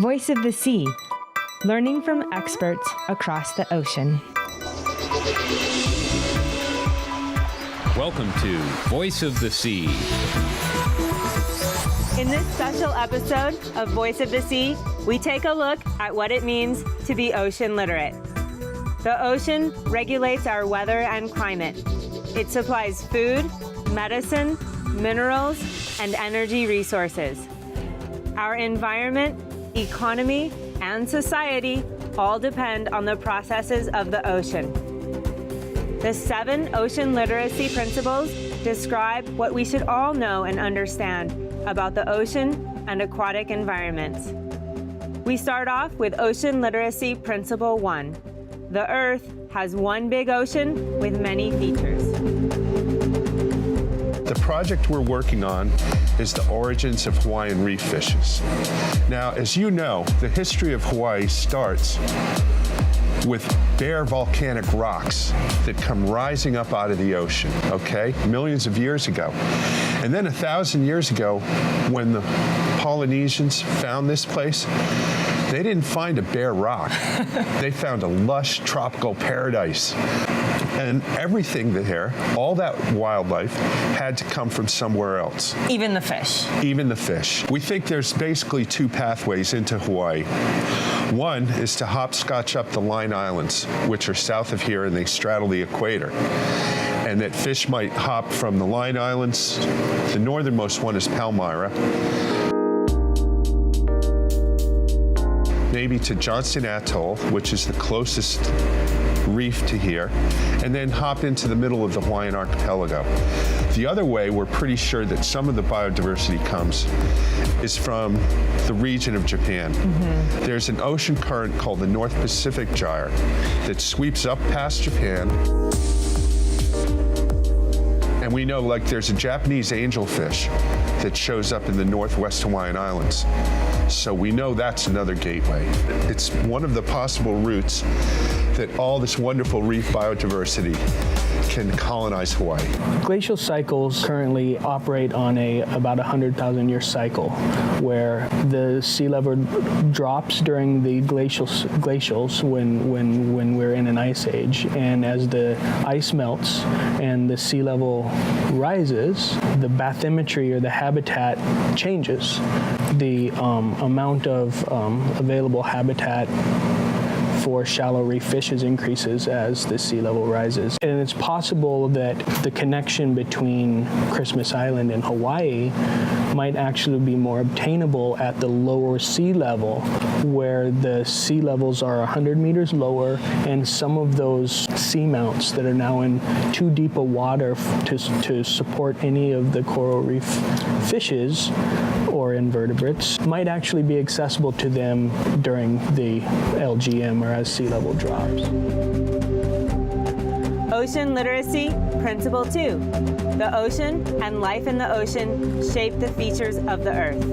Voice of the Sea, learning from experts across the ocean. Welcome to Voice of the Sea. In this special episode of Voice of the Sea, we take a look at what it means to be ocean literate. The ocean regulates our weather and climate. It supplies food, medicine, minerals, and energy resources. Our environment, economy, and society all depend on the processes of the ocean. The 7 ocean literacy principles describe what we should all know and understand about the ocean and aquatic environments. We start off with Ocean Literacy Principle 1. The Earth has one big ocean with many features. The project we're working on is the origins of Hawaiian reef fishes. Now, as you know, the history of Hawaii starts with bare volcanic rocks that come rising up out of the ocean, okay, millions of years ago. And then 1,000 years ago, when the Polynesians found this place, they didn't find a bare rock. They found a lush tropical paradise. And everything there, all that wildlife, had to come from somewhere else. Even the fish. Even the fish. We think there's basically 2 pathways into Hawaii. One is to hopscotch up the Line Islands, which are south of here, and they straddle the equator. And that fish might hop from the Line Islands. The northernmost one is Palmyra. Maybe to Johnston Atoll, which is the closest reef to here, and then hop into the middle of the Hawaiian archipelago. The other way, we're pretty sure that some of the biodiversity comes is from the region of Japan. Mm-hmm. There's an ocean current called the North Pacific Gyre that sweeps up past Japan. And we know, like, there's a Japanese angelfish that shows up in the Northwest Hawaiian Islands. So we know that's another gateway. It's one of the possible routes that all this wonderful reef biodiversity can colonize Hawaii. Glacial cycles currently operate on about 100,000-year cycle, where the sea level drops during the glacials when we're in an ice age, and as the ice melts and the sea level rises, the bathymetry or the habitat changes. The amount of available habitat for shallow reef fishes increases as the sea level rises. And it's possible that the connection between Christmas Island and Hawaii might actually be more obtainable at the lower sea level, where the sea levels are 100 meters lower, and some of those seamounts that are now in too deep a water to support any of the coral reef fishes or invertebrates might actually be accessible to them during the LGM, or as sea level drops. Ocean Literacy Principle 2. The ocean and life in the ocean shape the features of the Earth.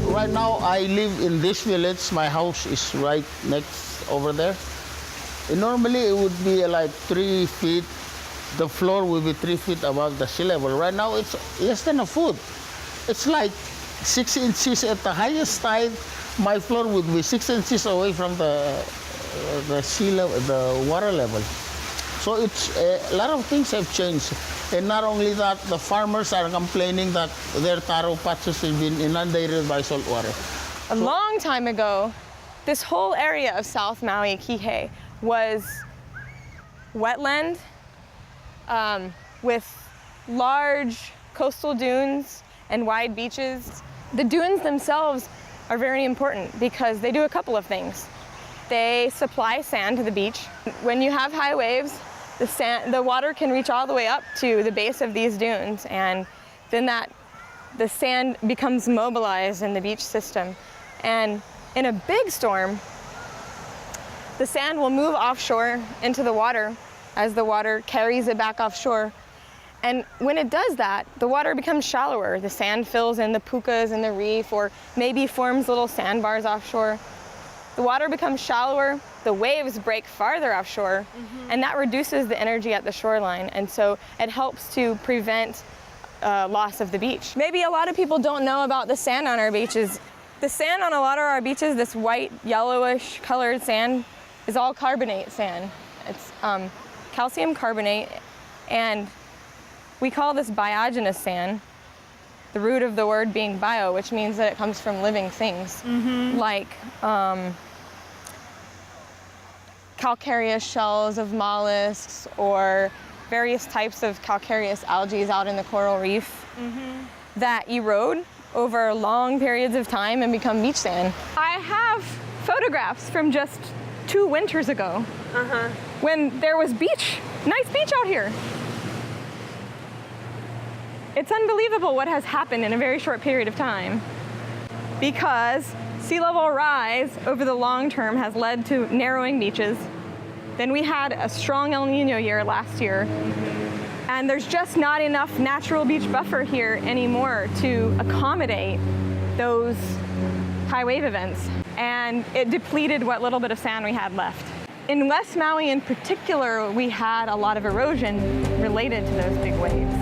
Right now, I live in this village. My house is right next over there. And normally, it would be like 3 feet. The floor will be 3 feet above the sea level. Right now, it's less than a foot. It's like 6 inches at the highest tide. My floor would be 6 inches away from the sea level, the water level. So it's a lot of things have changed. And not only that, the farmers are complaining that their taro patches have been inundated by salt water. A long time ago, this whole area of South Maui, Kihei, was wetland with large coastal dunes and wide beaches. The dunes themselves are very important because they do a couple of things. They supply sand to the beach. When you have high waves, the water can reach all the way up to the base of these dunes, and then the sand becomes mobilized in the beach system. And in a big storm, the sand will move offshore into the water as the water carries it back offshore. And when it does that, the water becomes shallower. The sand fills in the pukas in the reef, or maybe forms little sandbars offshore. The water becomes shallower, the waves break farther offshore, and that reduces the energy at the shoreline. And so it helps to prevent loss of the beach. Maybe a lot of people don't know about the sand on our beaches. The sand on a lot of our beaches, this white, yellowish colored sand, is all carbonate sand. It's calcium carbonate, and we call this biogenous sand, the root of the word being bio, which means that it comes from living things, like calcareous shells of mollusks or various types of calcareous algae out in the coral reef that erode over long periods of time and become beach sand. I have photographs from just 2 winters ago when there was nice beach out here. It's unbelievable what has happened in a very short period of time, because sea level rise over the long term has led to narrowing beaches. Then we had a strong El Nino year last year, and there's just not enough natural beach buffer here anymore to accommodate those high wave events, and it depleted what little bit of sand we had left. In West Maui in particular, we had a lot of erosion related to those big waves.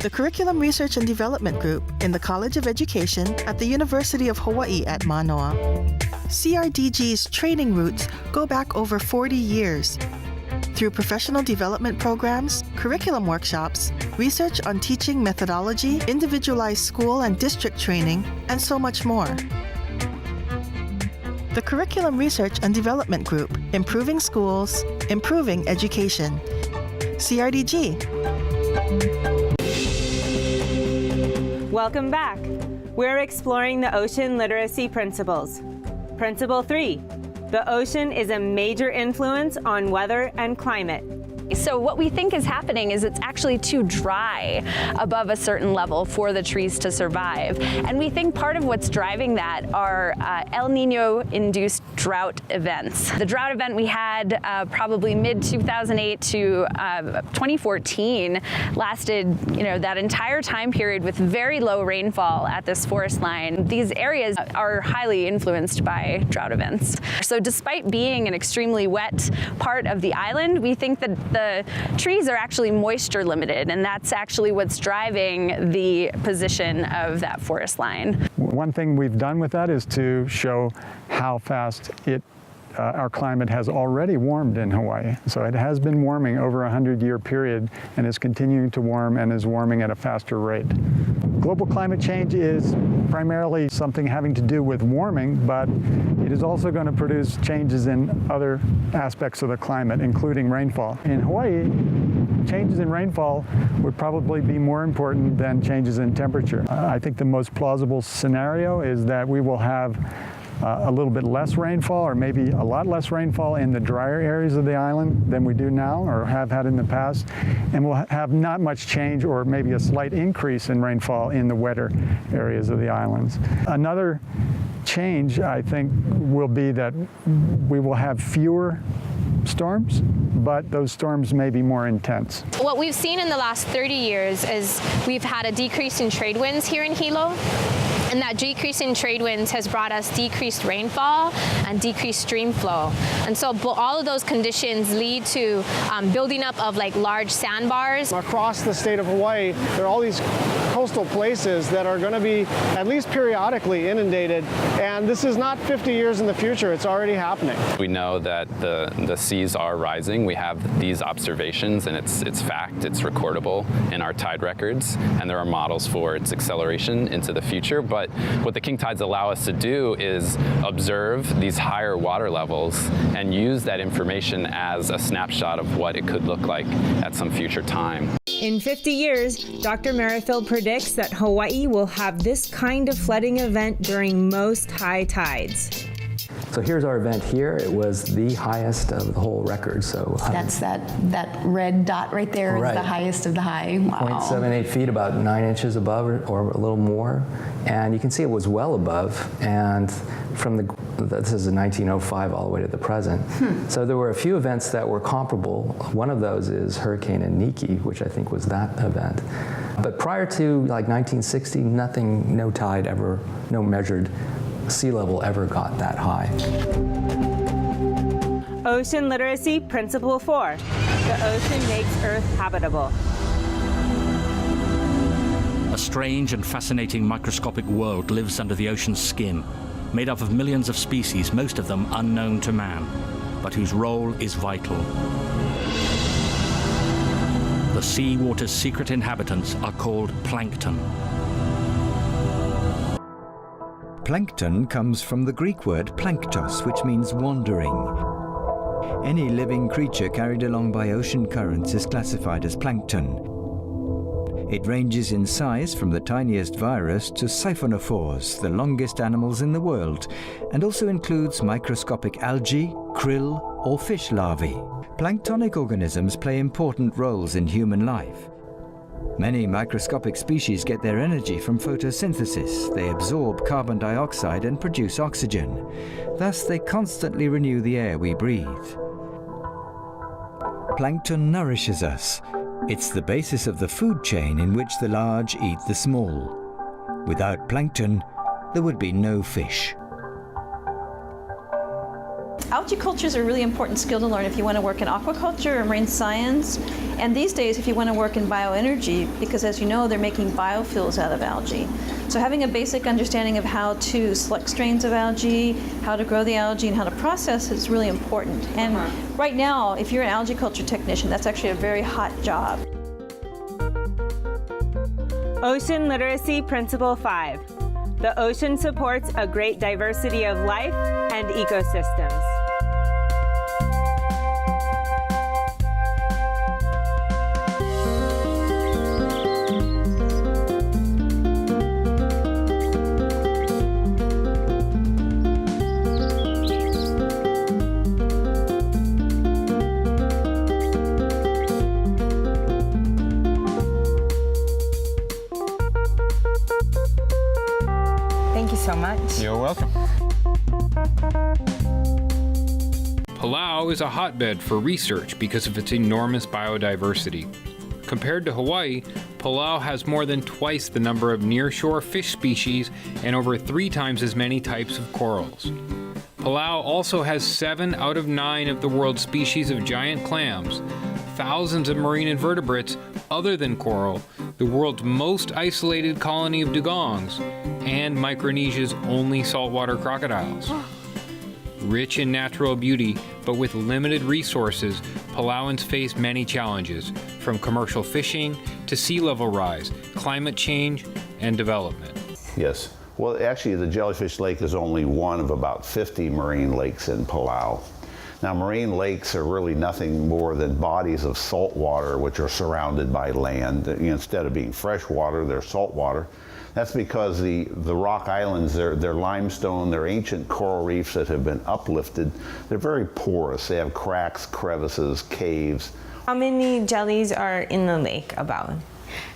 The Curriculum Research and Development Group in the College of Education at the University of Hawaii at Manoa. CRDG's training roots go back over 40 years. Through professional development programs, curriculum workshops, research on teaching methodology, individualized school and district training, and so much more. The Curriculum Research and Development Group, improving schools, improving education. CRDG. Welcome back. We're exploring the ocean literacy principles. Principle 3, the ocean is a major influence on weather and climate. So what we think is happening is it's actually too dry above a certain level for the trees to survive. And we think part of what's driving that are El Nino-induced drought events. The drought event we had probably mid-2008 to 2014 lasted, that entire time period with very low rainfall at this forest line. These areas are highly influenced by drought events. So despite being an extremely wet part of the island, we think that the trees are actually moisture limited, and that's actually what's driving the position of that forest line. One thing we've done with that is to show how fast our climate has already warmed in Hawaii. So it has been warming over a 100-year period and is continuing to warm and is warming at a faster rate. Global climate change is primarily something having to do with warming, but it is also going to produce changes in other aspects of the climate, including rainfall. In Hawaii, changes in rainfall would probably be more important than changes in temperature. I think the most plausible scenario is that we will have a little bit less rainfall, or maybe a lot less rainfall in the drier areas of the island than we do now or have had in the past, and we'll have not much change or maybe a slight increase in rainfall in the wetter areas of the islands. Another change, I think, will be that we will have fewer storms, but those storms may be more intense. What we've seen in the last 30 years is we've had a decrease in trade winds here in Hilo. And that decrease in trade winds has brought us decreased rainfall and decreased stream flow. And so all of those conditions lead to building up of large sandbars. Across the state of Hawaii, there are all these coastal places that are going to be at least periodically inundated. And this is not 50 years in the future, it's already happening. We know that the seas are rising. We have these observations, and it's fact, it's recordable in our tide records, and there are models for its acceleration into the future. But what the king tides allow us to do is observe these higher water levels and use that information as a snapshot of what it could look like at some future time. In 50 years, Dr. Merrifield predicts that Hawaii will have this kind of flooding event during most high tides. So here's our event here. It was the highest of the whole record. So that's that red dot right there is the highest of the high. Wow. 0.78 feet, about 9 inches above or a little more. And you can see it was well above. And this is in 1905 all the way to the present. So there were a few events that were comparable. One of those is Hurricane Iniki, which I think was that event. But prior to 1960, no tide ever, no measured sea level ever got that high. Ocean Literacy Principle 4. The ocean makes Earth habitable. A strange and fascinating microscopic world lives under the ocean's skin, made up of millions of species, most of them unknown to man, but whose role is vital. The seawater's secret inhabitants are called plankton. Plankton comes from the Greek word planktos, which means wandering. Any living creature carried along by ocean currents is classified as plankton. It ranges in size from the tiniest virus to siphonophores, the longest animals in the world, and also includes microscopic algae, krill, or fish larvae. Planktonic organisms play important roles in human life. Many microscopic species get their energy from photosynthesis. They absorb carbon dioxide and produce oxygen. Thus, they constantly renew the air we breathe. Plankton nourishes us. It's the basis of the food chain in which the large eat the small. Without plankton, there would be no fish. Algae culture is a really important skill to learn if you want to work in aquaculture or marine science. And these days, if you want to work in bioenergy, because as you know, they're making biofuels out of algae. So having a basic understanding of how to select strains of algae, how to grow the algae, and how to process is really important. And right now, if you're an algae culture technician, that's actually a very hot job. Ocean Literacy Principle 5. The ocean supports a great diversity of life and ecosystems. Thank you so much. You're welcome. Palau is a hotbed for research because of its enormous biodiversity. Compared to Hawaii, Palau has more than twice the number of nearshore fish species and over 3 times as many types of corals. Palau also has 7 out of 9 of the world's species of giant clams, thousands of marine invertebrates other than coral, the world's most isolated colony of dugongs, and Micronesia's only saltwater crocodiles. Rich in natural beauty, but with limited resources, Palauans face many challenges, from commercial fishing to sea level rise, climate change, and development. Yes. Well, actually, the Jellyfish Lake is only one of about 50 marine lakes in Palau. Now, marine lakes are really nothing more than bodies of salt water which are surrounded by land. Instead of being fresh water, they're salt water. That's because the rock islands, they're limestone, they're ancient coral reefs that have been uplifted. They're very porous. They have cracks, crevices, caves. How many jellies are in the lake about?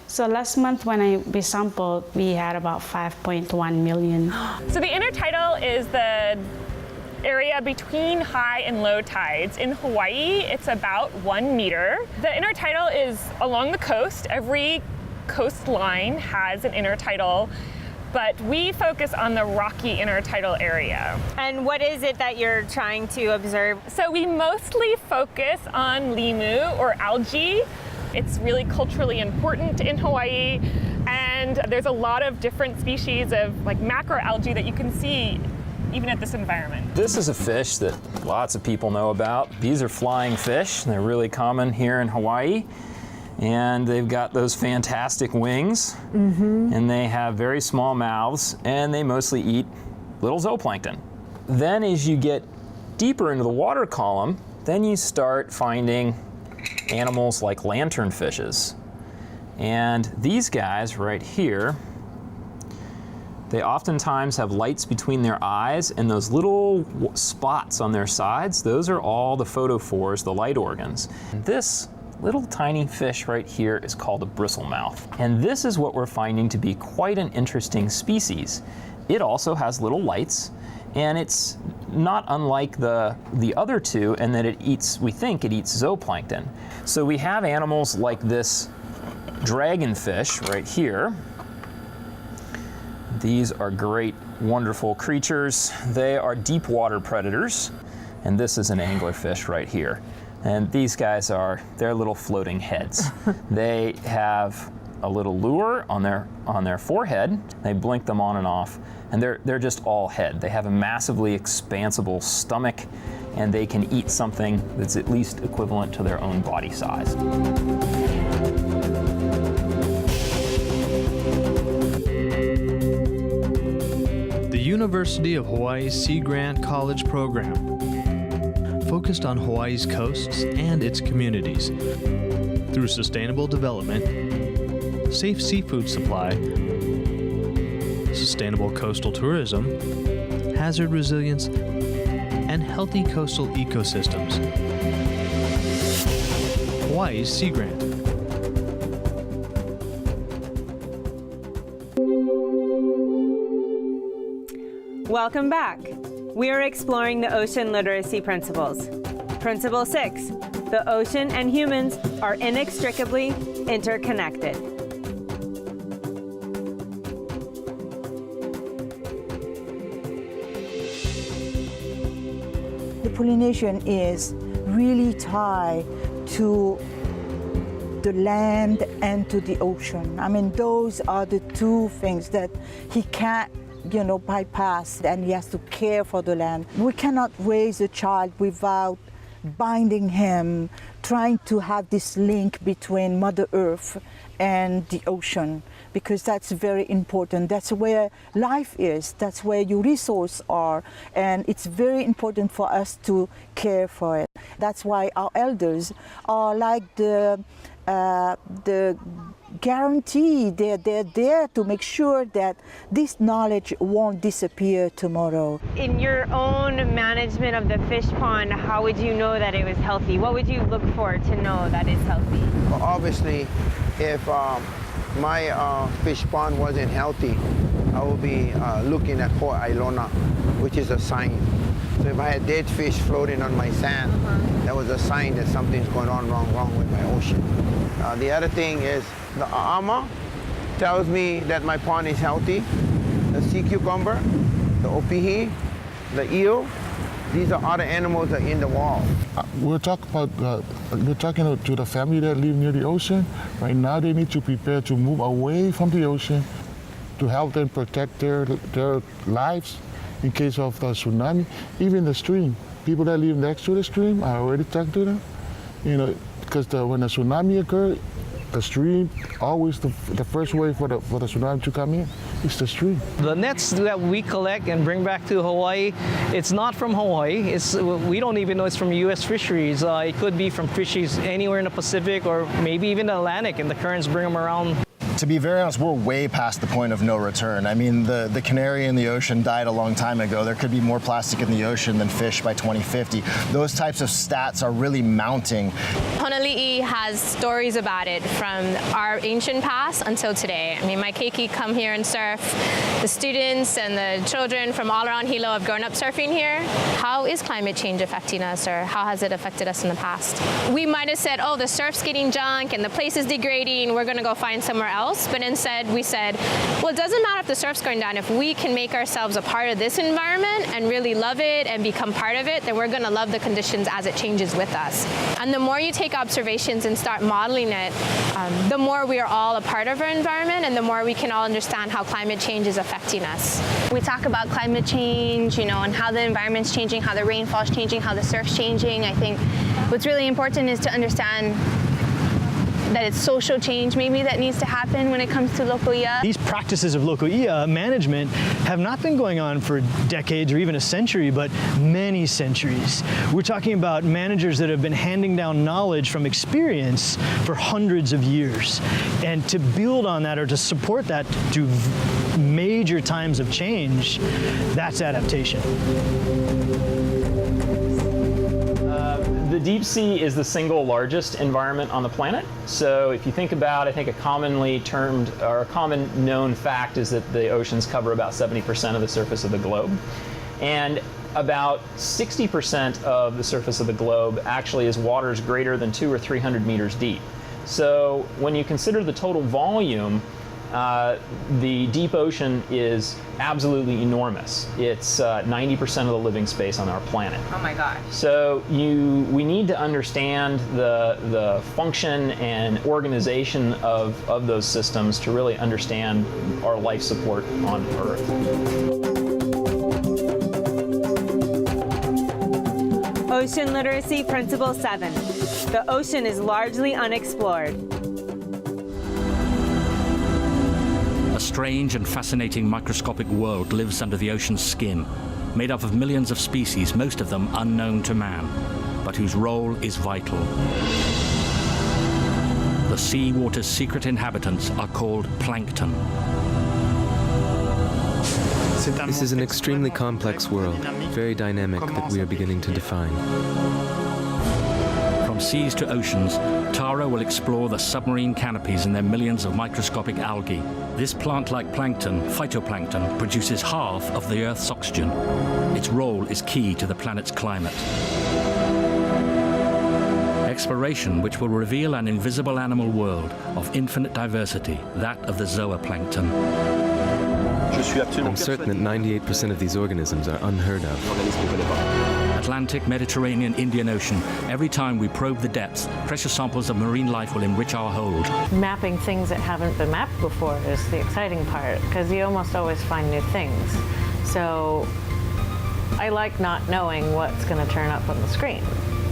So last month when we sampled, we had about 5.1 million. So the intertidal is the area between high and low tides. In Hawaii, it's about 1 meter. The intertidal is along the coast. Every coastline has an intertidal, but we focus on the rocky intertidal area. And what is it that you're trying to observe? So we mostly focus on limu or algae. It's really culturally important in Hawaii, and there's a lot of different species of like macroalgae that you can see even at this environment. This is a fish that lots of people know about. These are flying fish. They're really common here in Hawaii. And they've got those fantastic wings, and they have very small mouths, and they mostly eat little zooplankton. Then as you get deeper into the water column, then you start finding animals like lanternfishes. And these guys right here, they oftentimes have lights between their eyes, and those little spots on their sides, those are all the photophores, the light organs. And this little tiny fish right here is called a bristlemouth. And this is what we're finding to be quite an interesting species. It also has little lights, and it's not unlike the other two in that we think it eats zooplankton. So we have animals like this dragonfish right here. These are great, wonderful creatures. They are deep water predators. And this is an anglerfish right here. And these guys they're little floating heads. They have a little lure on their forehead. They blink them on and off, and they're just all head. They have a massively expansible stomach, and they can eat something that's at least equivalent to their own body size. The University of Hawaii's Sea Grant College program focused on Hawaii's coasts and its communities through sustainable development, safe seafood supply, sustainable coastal tourism, hazard resilience, and healthy coastal ecosystems. Hawaii's Sea Grant. Welcome back. We are exploring the ocean literacy principles. Principle 6, the ocean and humans are inextricably interconnected. The pollination is really tied to the land and to the ocean. I mean, those are the two things that he can't bypass, and he has to care for the land. We cannot raise a child without binding him, trying to have this link between Mother Earth and the ocean, because that's very important. That's where life is, that's where your resources are, and it's very important for us to care for it. That's why our elders are like the guarantee. They're there to make sure that this knowledge won't disappear tomorrow. In your own management of the fish pond, how would you know that it was healthy? What would you look for to know that it's healthy? Well, obviously, if my fish pond wasn't healthy, I would be looking at Port Ilona, which is a sign. So if I had dead fish floating on my sand, that was a sign that something's going on wrong with my ocean. The other thing is the ama tells me that my pond is healthy. The sea cucumber, the opihi, the eel, these are other animals that are in the wall. We're talking to the family that live near the ocean. Right now they need to prepare to move away from the ocean to help them protect their lives in case of the tsunami. Even the stream, people that live next to the stream, I already talked to them. Because when a tsunami occurs, the stream, always the first way for the tsunami to come in is the stream. The nets that we collect and bring back to Hawaii, it's not from Hawaii. We don't even know it's from U.S. fisheries. It could be from fisheries anywhere in the Pacific or maybe even the Atlantic, and the currents bring them around. To be very honest, we're way past the point of no return. I mean, the canary in the ocean died a long time ago. There could be more plastic in the ocean than fish by 2050. Those types of stats are really mounting. Honolulu has stories about it from our ancient past until today. I mean, my keiki come here and surf. The students and the children from all around Hilo have grown up surfing here. How is climate change affecting us, or how has it affected us in the past? We might have said, oh, the surf's getting junk and the place is degrading, we're gonna go find somewhere else. But instead we said, well, it doesn't matter if the surf's going down. If we can make ourselves a part of this environment and really love it and become part of it, then we're gonna love the conditions as it changes with us. And the more you take observations and start modeling it, the more we are all a part of our environment, and the more we can all understand how climate change is affecting us. We talk about climate change, and how the environment's changing, how the rainfall's changing, how the surf's changing. I think what's really important is to understand that it's social change maybe that needs to happen when it comes to loko'ia. These practices of loko'ia management have not been going on for decades or even a century, but many centuries. We're talking about managers that have been handing down knowledge from experience for hundreds of years. And to build on that or to support that through major times of change, that's adaptation. The deep sea is the single largest environment on the planet. So if you think about, I think a commonly termed or a common known fact is that the oceans cover about 70% of the surface of the globe. And about 60% of the surface of the globe actually is waters greater than 200 or 300 meters deep. So when you consider the total volume the deep ocean is absolutely enormous. It's 90% of the living space on our planet. Oh my gosh. So we need to understand the function and organization of those systems to really understand our life support on Earth. Ocean Literacy Principle 7. The ocean is largely unexplored. A strange and fascinating microscopic world lives under the ocean's skin, made up of millions of species, most of them unknown to man, but whose role is vital. The seawater's secret inhabitants are called plankton. This is an extremely complex world, very dynamic, that we are beginning to define. From seas to oceans, Tara will explore the submarine canopies and their millions of microscopic algae. This plant-like plankton, phytoplankton, produces half of the Earth's oxygen. Its role is key to the planet's climate. Exploration which will reveal an invisible animal world of infinite diversity, that of the zooplankton. I'm certain that 98% of these organisms are unheard of. Atlantic, Mediterranean, Indian Ocean. Every time we probe the depths, precious samples of marine life will enrich our hold. Mapping things that haven't been mapped before is the exciting part, because you almost always find new things. So I like not knowing what's going to turn up on the screen.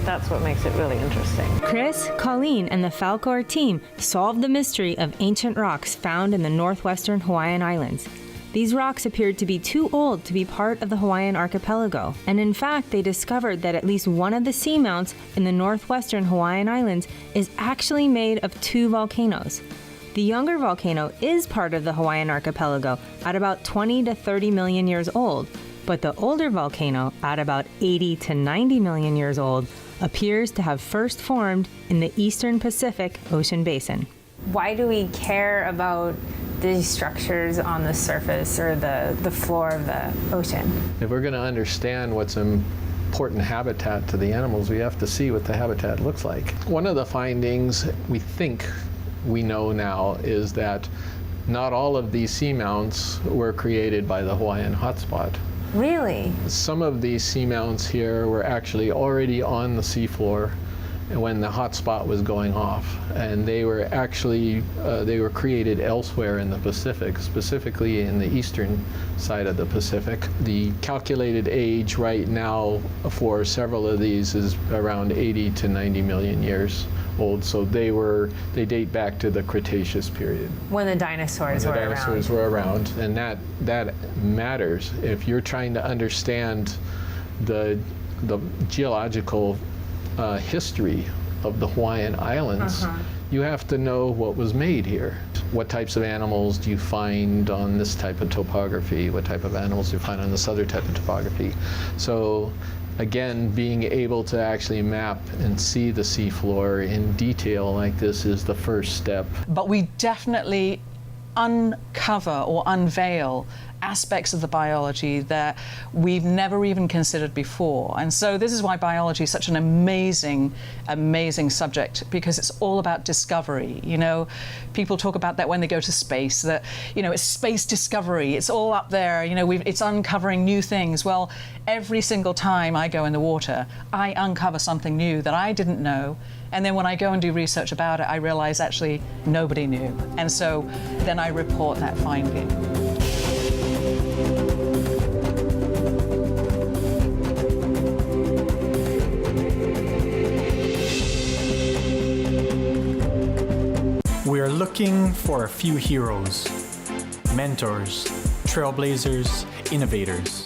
That's what makes it really interesting. Chris, Colleen, and the Falkor team solved the mystery of ancient rocks found in the northwestern Hawaiian Islands. These rocks appeared to be too old to be part of the Hawaiian archipelago, and in fact they discovered that at least one of the seamounts in the northwestern Hawaiian Islands is actually made of 2 volcanoes. The younger volcano is part of the Hawaiian archipelago at about 20 to 30 million years old, but the older volcano, at about 80 to 90 million years old, appears to have first formed in the eastern Pacific Ocean basin. Why do we care about these structures on the surface or the floor of the ocean? If we're going to understand what's important habitat to the animals, we have to see what the habitat looks like. One of the findings we think we know now is that not all of these seamounts were created by the Hawaiian hotspot. Really? Some of these seamounts here were actually already on the seafloor when the hotspot was going off, and they were actually they were created elsewhere in the Pacific, specifically in the eastern side of the Pacific. The calculated age right now for several of these is around 80 to 90 million years old, so they date back to the Cretaceous period. When the dinosaurs were around. The dinosaurs were around, and that matters. If you're trying to understand the geological history of the Hawaiian Islands, you have to know what was made here. What types of animals do you find on this type of topography? What type of animals do you find on this other type of topography? So again, being able to actually map and see the seafloor in detail like this is the first step. But we definitely uncover or unveil aspects of the biology that we've never even considered before. And so this is why biology is such an amazing, amazing subject, because it's all about discovery. You know, people talk about that when they go to space, that, you know, it's space discovery. It's all up there, you know, it's uncovering new things. Well, every single time I go in the water, I uncover something new that I didn't know. And then when I go and do research about it, I realize actually nobody knew. And so then I report that finding. We are looking for a few heroes, mentors, trailblazers, innovators,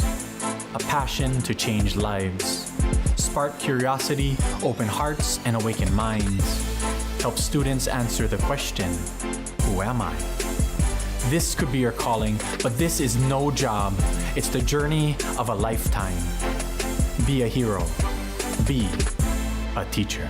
a passion to change lives, spark curiosity, open hearts, and awaken minds, help students answer the question, who am I? This could be your calling, but this is no job. It's the journey of a lifetime. Be a hero. Be a teacher.